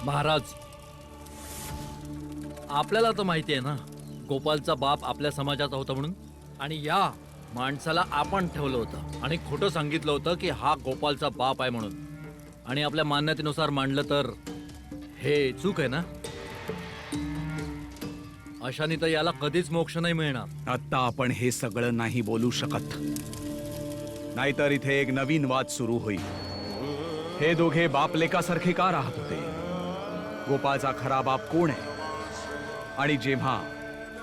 महाराज, आपल्याला तर माहिती आहे ना गोपालचा बाप आपल्या समाजाचा होता म्हणून, आणि या माणसाला आपण ठेवलं होतं आणि खोटं सांगितलं होतं की हा गोपालचा बाप आहे म्हणून, आणि आपल्या मान्यतेनुसार मांडलं तर हे चूक आहे ना? अशाने तर याला कधीच मोक्ष नाही मिळणार. आता आपण हे सगळं नाही बोलू शकत, नाहीतर इथे एक नवीन वाद सुरू होईल. हे दोघे बाप लेकासारखे का राहत होते? गोपाळचा खरा बाप कोण आहे? आणि जेव्हा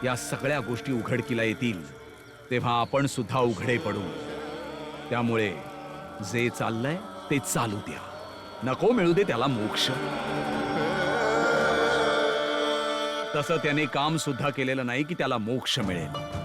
या सगळ्या गोष्टी उघडकीला येतील तेव्हा आपण सुद्धा उघडे पडू. त्यामुळे जे चाललंय ते चालू द्या. नको मिळू दे त्याला मोक्ष. तसं त्याने काम सुद्धा केलेलं नाही की त्याला मोक्ष मिळेल.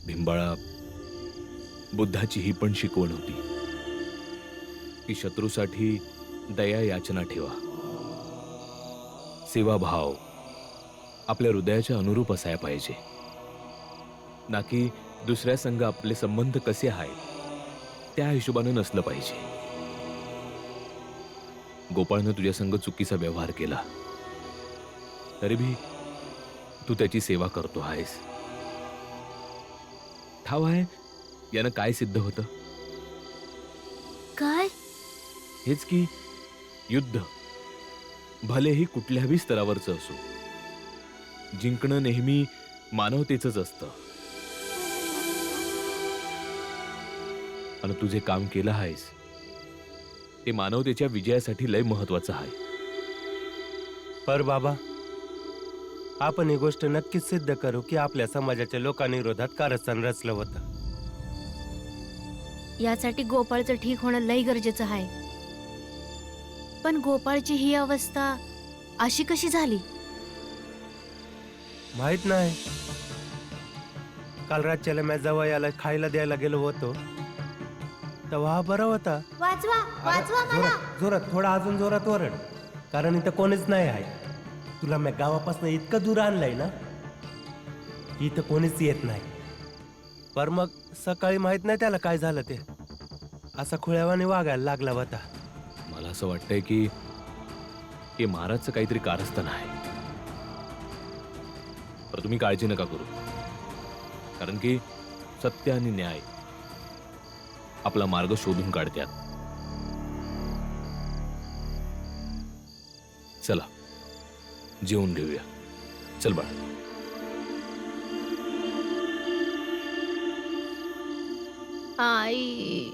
भिंबाळा, बुद्धाची ही पण शिकवण होती की शत्रूसाठी दया याचना ठेवा. सेवाभाव आपल्या हृदयाच्या अनुरूप असाया पाहिजे, ना की दुसऱ्या संघ आपले संबंध कसे आहेत त्या हिशोबाने नसलं पाहिजे. गोपाळनं तुझ्या संघ चुकीचा व्यवहार केला तरी भी तू त्याची सेवा करतो आहेस. ठाव आहे यानं काय सिद्ध होतं? काय? हेच की युद्ध भलेही कुठल्याही स्तरावरचं असो, जिंकणं नेहमी मानवतेचंच असतं. आणि तू जे काम केलं आहेस ते मानवतेच्या विजयासाठी लय महत्वाचं आहे. पर बाबा, आपण ही गोष्ट नक्कीच सिद्ध करू की आपल्या समाजाच्या लोकांविरोधात कारस्थान रचलं होतं. यासाठी गोपाळचं ठीक होणं लई गरजेचं आहे. पण गोपाळची ही अवस्था अशी कशी झाली? माहित नाही. काल रातच्याला मी जवळ खायला द्यायला गेलो होतो तेव्हा हा बरा होता. वाचवा वाचवा मला. जोरात थोडा अजून जोरात ओरड, कारण इथं कोणीच नाही आहे. तुला मी गावापासून इतकं दूर आणलंय ना, इथं कोणीच येत नाही. पर मग सकाळी माहित नाही त्याला काय झालं ते, असा खुळ्यावाने वागायला लागला होता. मला असं वाटतंय की हे महाराजचं काहीतरी कारस्थान आहे. पण तुम्ही काळजी नका करू, कारण की सत्य आणि न्याय आपला मार्ग शोधून काढतात. चला जेवून घेऊया. चल बाळा. आई,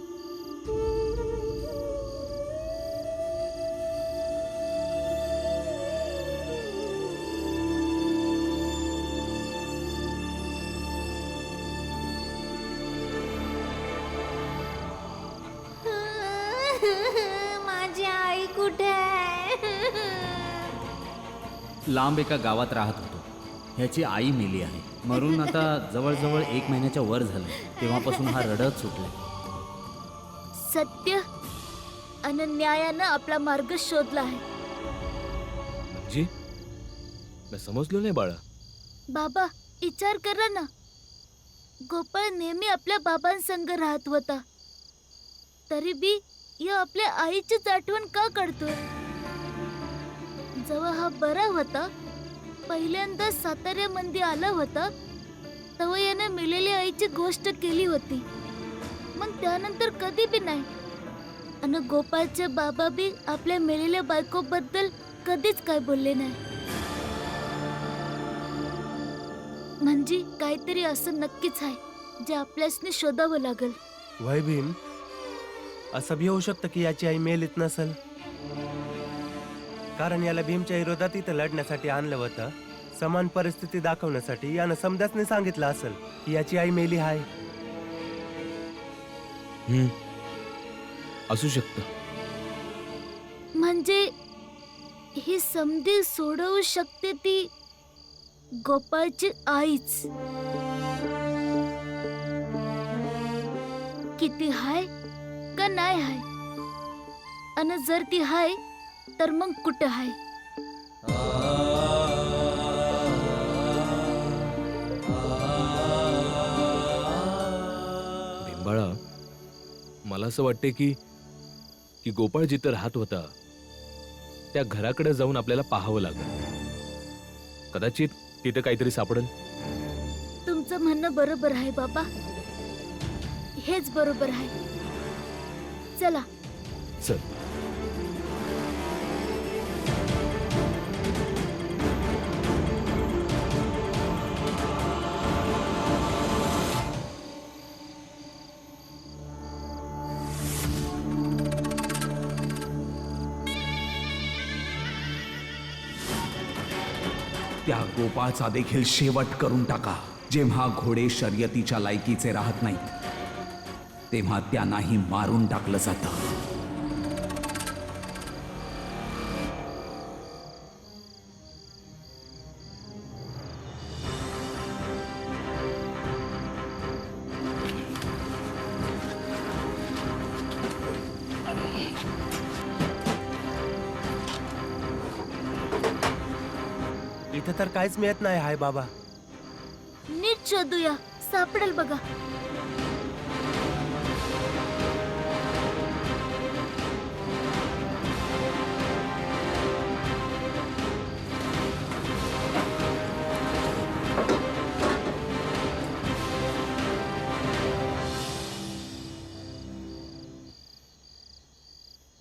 माझी आई कुठे आहे? लांब एका गावात राहत होतो. ह्याची आई मेली आहे. मरून आता जवळजवळ 1 महिन्याच्या वर झालं. तेव्हापासून हा रडत सुटलाय. सत्य आणि न्यायानं आपला मार्ग शोधला आहे. म्हणजे मी समजलो नाही बाळा. बाबा, विचार करा ना. गोपाळ नेहमी आपल्या बाबांसंग राहत होता, तरी बी या आपल्या आईचीच आठवण का काढतोय? जेव्हा हा बरा होता, पहिल्यांदा साताऱ्यामध्ये आला होता, तेव्हा याने मेलेल्या आईची गोष्ट केली होती. मग त्यानंतर कधी बी नाही. आणि गोपाळचे बाबा बी आपल्या मेलेल्या बायकोबद्दल कधीच काय बोलले नाही. म्हणजे काहीतरी असं नक्कीच आहे जे आपल्यासने शोधावं लागल. वय भीम, असं बी होऊ शकतं की याची आई मेलीच नसल. कारण याला भीमच्या विरोधात इथं लढण्यासाठी आणलं होतं. समान परिस्थिती दाखवण्यासाठी यानं समजासने सांगितलं असेल की याची आई मेली आहे. असू शकतं. म्हणजे ही समधी सोडवू शकते ती गोपाळची आईच. किती हाय का नाही हाय, अन जर ती हाय तर मग कुठं हाय? भिंबाळा, मला असं वाटते की की गोपाळ जिथं राहत होता त्या घराकडे जाऊन आपल्याला पाहावं लागेल. कदाचित तिथे काहीतरी सापडेल. तुमचं म्हणणं बरोबर आहे बाबा, हेच बरोबर आहे. चला. चल. त्या गोपाळचा देखील शेवट करून टाका. जेव्हा घोडे शर्यतीच्या लायकीचे राहत नाहीत तेव्हा त्यांनाही मारून टाकलं जातं. इथं तर काहीच मिळत नाही हाय बाबा. नीट शोधूया, सापडेल बघा.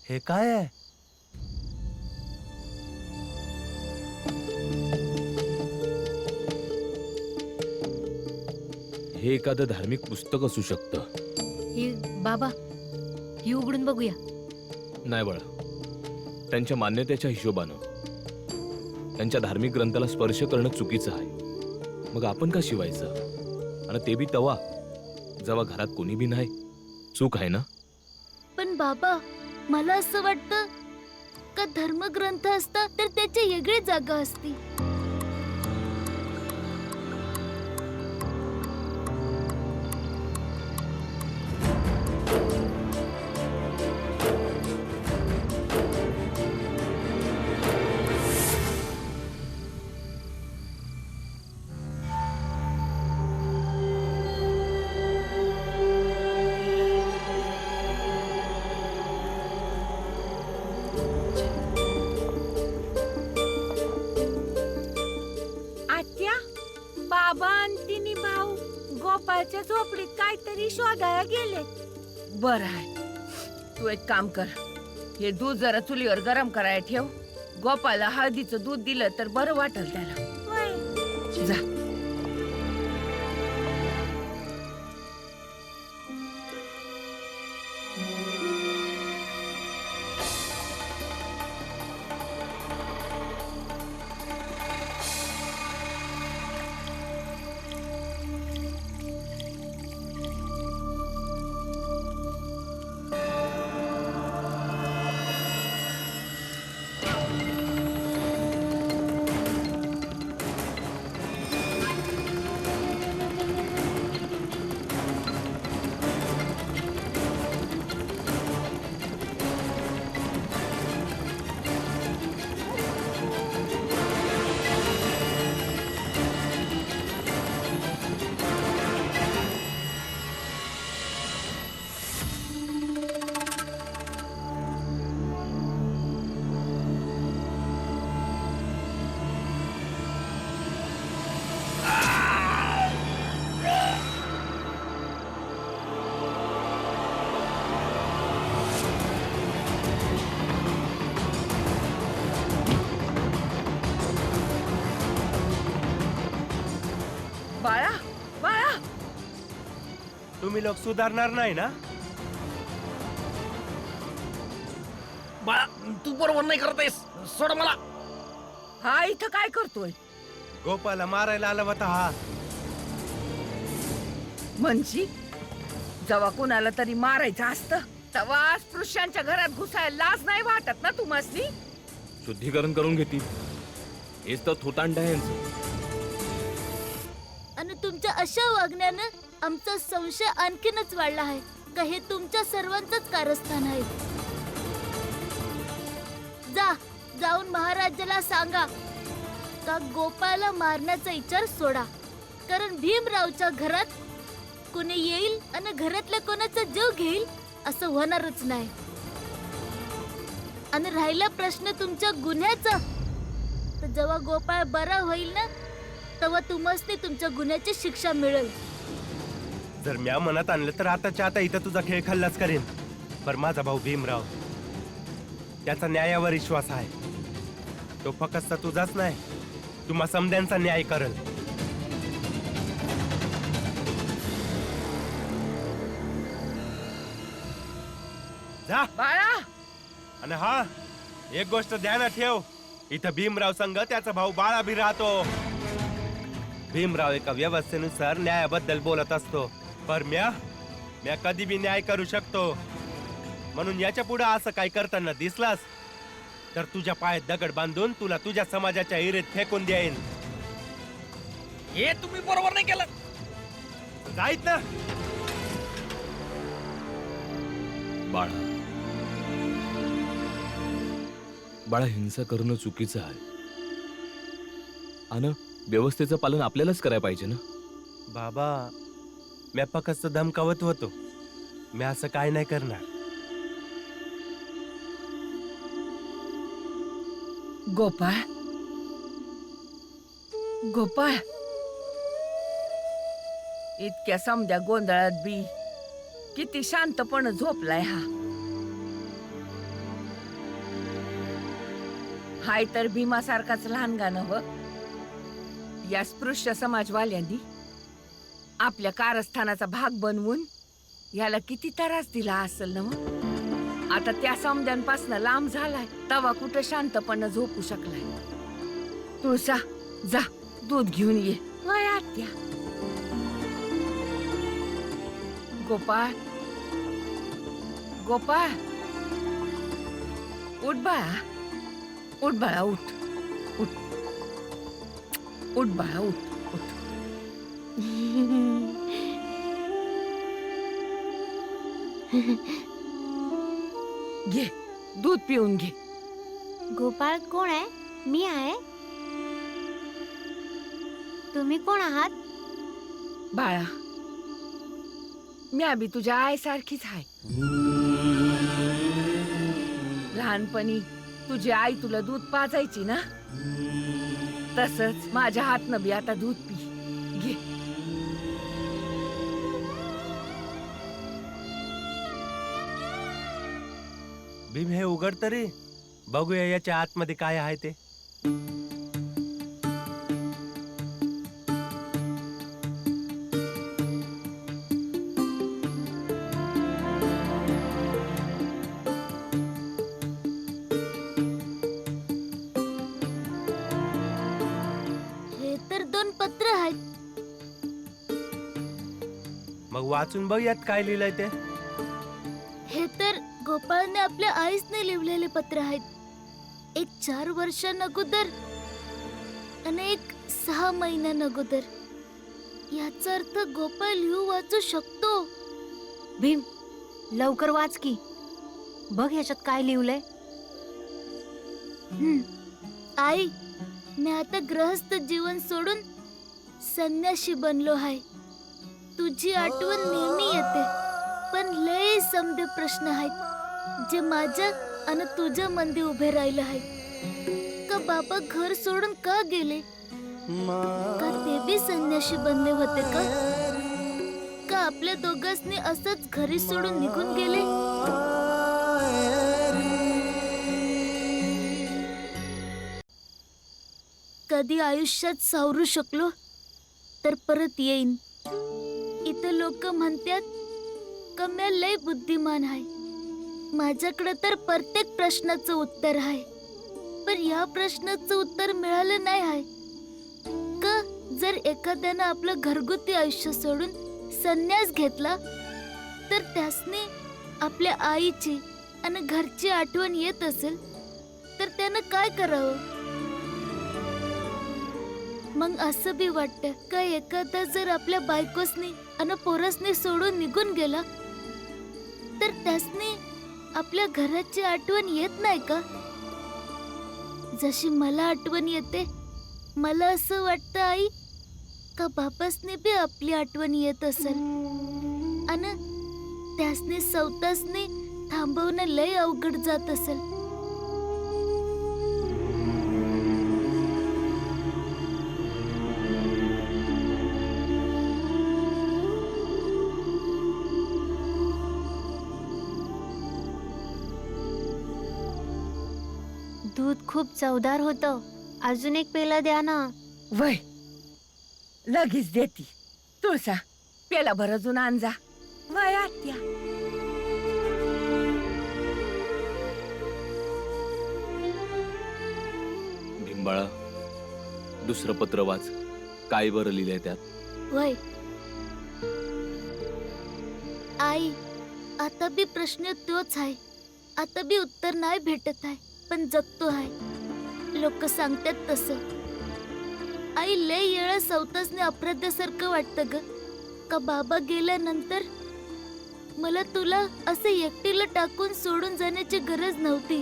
हे काय आहे? हे एखादं धार्मिक पुस्तक असू शकतं. ही बाबा, ही उघडून बघूया. नाही बाळा, त्यांच्या मान्यतेच्या हिशोबानं त्यांच्या धार्मिक ग्रंथाला स्पर्श करणं चुकीचं आहे. मग आपण का शिवायचं? आणि ते बी तवा जेव्हा घरात कोणी बी नाही. चूक आहे ना? पण बाबा, मला असं वाटतं का धर्मग्रंथ असता तर त्याची वेगळी जागा असती. आत्या, बाबा आणि तिन्ही भाऊ गोपाळच्या झोपडीत काहीतरी शोधायला गेले. बरं आहे. तू एक काम कर, हे दूध जरा चुलीवर गरम करायला ठेव. गोपाला हळदीचं दूध दिलं तर बरं वाटेल त्याला. होय. जा. तुम्ही लोक सुधारणार नाही ना? बाळा तू बरोबर नाही करतेस, सोड मला. हा इथं काय करतोय? गोपाला मारायला आला होता हा. म्हणजे जेव्हा कुणाला तरी मारायचं असतं तेव्हा स्पृश्यांच्या घरात घुसायला लाज नाही वाटत ना तुम्हासनी? शुद्धीकरण करून घेतील. हेच तर थोतांड आहे यांचं. आणि तुमच्या अशा वागण्यानं आमचा संशय आणखीनच वाढला आहे का हे तुमच्या सर्वांचंच कारस्थान आहे. जाऊन महाराजाला सांगा का गोपाळला मारण्याचा विचार सोडा, कारण भीमरावच्या घरात कोणी येईल आणि घरातल्या कोणाचा जीव घेईल असं होणारच नाही. आणि राहिला प्रश्न तुमच्या गुन्ह्याचा, तर जेव्हा गोपाळ बरा होईल ना तेव्हा तुम्हाला तुमच्या गुन्ह्याची शिक्षा मिळेल. जर म्या मनात आणलं तर आताच्या आता इथं तुझा खेळ खाल्लाच करेन. पण माझा भाऊ भीमराव, त्याचा न्यायावर विश्वास आहे. तो फक्त तुझाच नाही, तुम्हा समद्यांचा न्याय करेल. जा. बाळा आणि हा एक गोष्ट ध्यानात ठेव, इथं भीमराव संघ त्याचा भाऊ बाळा भी राहतो. भीमराव एका व्यवस्थेनुसार न्यायाबद्दल बोलत असतो, पर म्या कधी बी न्याय करू शकतो. म्हणून याच्या पुढे असं काही करताना दिसलास तर तुझ्या पायात दगड बांधून तुला तुझ्या समाजाच्या हिरेत फेकून देईन. हे तुम्ही बरोबर नाही केलं. जाईत ना. बाळा बाळा, हिंसा करणं चुकीचं आहे. आणि व्यवस्थेचं पालन आपल्यालाच करायला पाहिजे ना. बाबा, म्या फक्त धमकावत होतो, मी असं काय नाही करणार. गोपाळ, गोपाळ, इतक्या समध्या गोंधळात बी किती शांतपणे झोपलाय हा. हाय तर भीमासारखाच लहान गाणं व या स्पृश्य समाजवाल्यांनी आपल्या कारस्थानाचा भाग बनवून याला किती त्रास दिला असेल ना. मग आता त्या समद्यांपासून लांब झालाय तवा कुठं शांतपणे झोपू शकलाय. तुळसा, जा दूध घेऊन ये. वय आत्या. गोपाळ, गोपाळ, उठ बाळा, उठ बाळा, उठ उठ उठ बाळा, उठ उठ. घे दूध पिऊन घे. गोपाळ कोण आहे? मी आहे. तुम्ही कोण आहात? बाळा, मी बी तुझ्या आईसारखीच आहे. लहानपणी तुझी आई तुला दूध पाजायची ना, तसंच माझ्या हातनं बी आता दूध पी. घे. भीम, हे उघड तरी बघूया याच्या आतमध्ये काय आहे ते. हे तर 2 पत्र आहेत. मग वाचून बघ यात काय लिहिलंय ते. हे तर गोपाळने आपल्या आईसने लिहिलेले पत्र आहेत. एक 4 वर्षांअगोदर आणि एक 6 महिन्यांअगोदर. याचा अर्थ गोपाळ लिहू वाचू शकतो. भीम, लवकर वाच की. बघ ह्याच्यात काय लिहिलंय. आई, मी आता गृहस्थ जीवन सोडून संन्याशी बनलो आहे. तुझी आठवण नेहमी येते, पण लय समदे प्रश्न आहेत जे माझ्या आणि तुझ्या मंदी उभे राहिले आहेत. का बाबा घर सोडून का गेले? का ते बी संन्याशी बनले होते का? का आपल्या दोघांनी असंच घरी सोडून निघून गेले? कधी आयुष्यात सावरू शकलो तर परत येईन, इथं लोक म्हणतात का मी लय बुद्धिमान आहे. माझ्याकडे तर प्रत्येक प्रश्नाचं उत्तर आहे, पण या प्रश्नाचं उत्तर मिळालं नाही आहे. का जर एखाद्यानं आपलं घरगुती आयुष्य सोडून संन्यास घेतला तर त्यासनी आपल्या आईची आणि घरची आठवण येत असेल तर त्यानं काय करावं? मग असं बी वाटतं का एखादा जर आपल्या बायकोसनी आणि पोरसनी सोडून निघून गेला तर त्यासनी आपल्या घराची आठवण येत नाही का? जशी मला आठवण येते, मला असं वाटतं आई का बापासनी बी आपली आठवण येत असेल आणि त्यासनी स्वतःसनी थांबवणं लय अवघड जात असेल. दूध खूप चवदार होतं. अजून एक पेला द्या ना. वय लगेच देती. तुळसा पेला भर अजून आणजा. वय आत्या. भिंबाळा, दुसरं पत्र वाच. काय बरं लिहिलंय त्यात? वय आई, आता बी प्रश्न तोच आहे. आता बी उत्तर नाही भेटत आहे, पण जगतो आहे. लोक सांगतात तसं. आई, लय येळा स्वतःसने अपराध्यासारखं वाटतं ग. का बाबा गेल्यानंतर मला तुला असं एकटीला टाकून सोडून जाण्याची गरज नव्हती.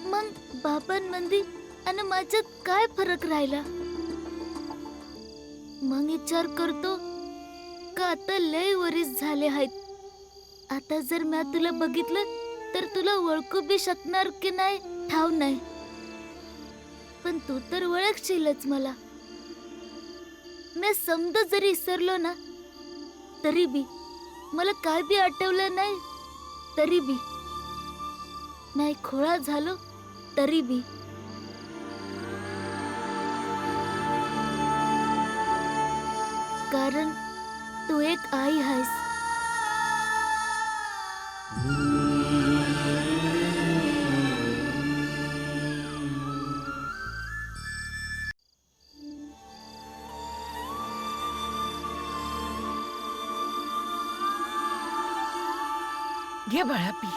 मग बाबांमध्ये आणि माझ्यात काय फरक राहिला? मग विचार करतो का आता लय वरीस झाले आहेत. आता जर मी तुला बघितलं तर तुला ओळखू बी शकणार की नाही ठाव नाही, पण तू तर ओळखशीलच मला. मी समजा जरी विसरलो ना तरी बी, मला काय बी आठवलं नाही तरी बी, नाही खोळा झालो तरी बी, कारण तू एक आई आहेस. घे बाळा पी.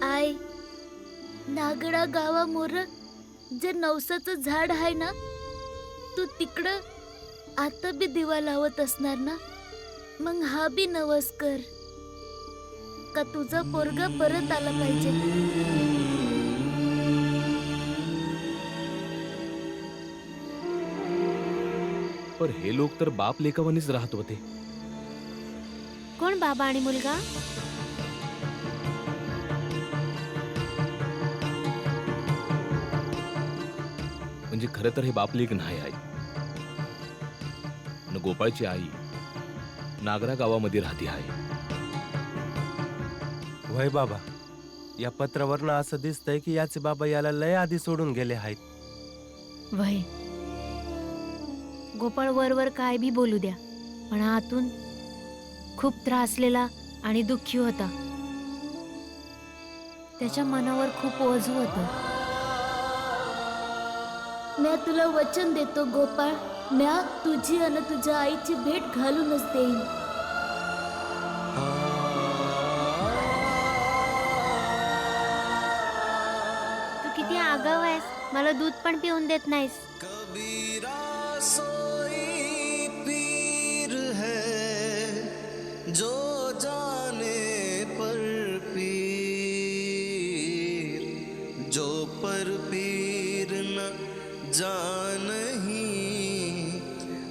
आई, नागडा गावामोर जे नवसाचं झाड आहे ना, तू तिकडं आता बी दिवा लावत असणार ना. मग हा बी नवस कर का तुझा पोरगा परत आला पाहिजे. पर हे लोक तर बाप लेकावानीच राहत होते. कोण बाबा आणि मुलगा? म्हणजे खरं तर हे बाप लेक नाही आहे. आणि गोपाळची आई नागरा गावामध्ये राहते आहे. वय बाबा, या पत्रावरनं असं दिसतंय की याचे बाबा याला लय आधी सोडून गेले आहेत. वय गोपाळ वर काय बी बोलू द्या, पण आतून खूप त्रासलेला आणि दुःखी होता. त्याच्या मनावर खूप ओझ होतं. म्या तुला वचन देतो गोपाळ, म्या तुझी आणि तुझ्या आईची भेट घालूनच देईन. तू किती आगाव आहेस, मला दूध पण पिऊन देत नाहीस. सोई पीर है जो जाने पर पीर, जो पर पीर न जानही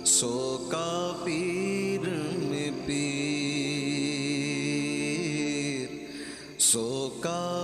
सो का पीर में पीर, सो का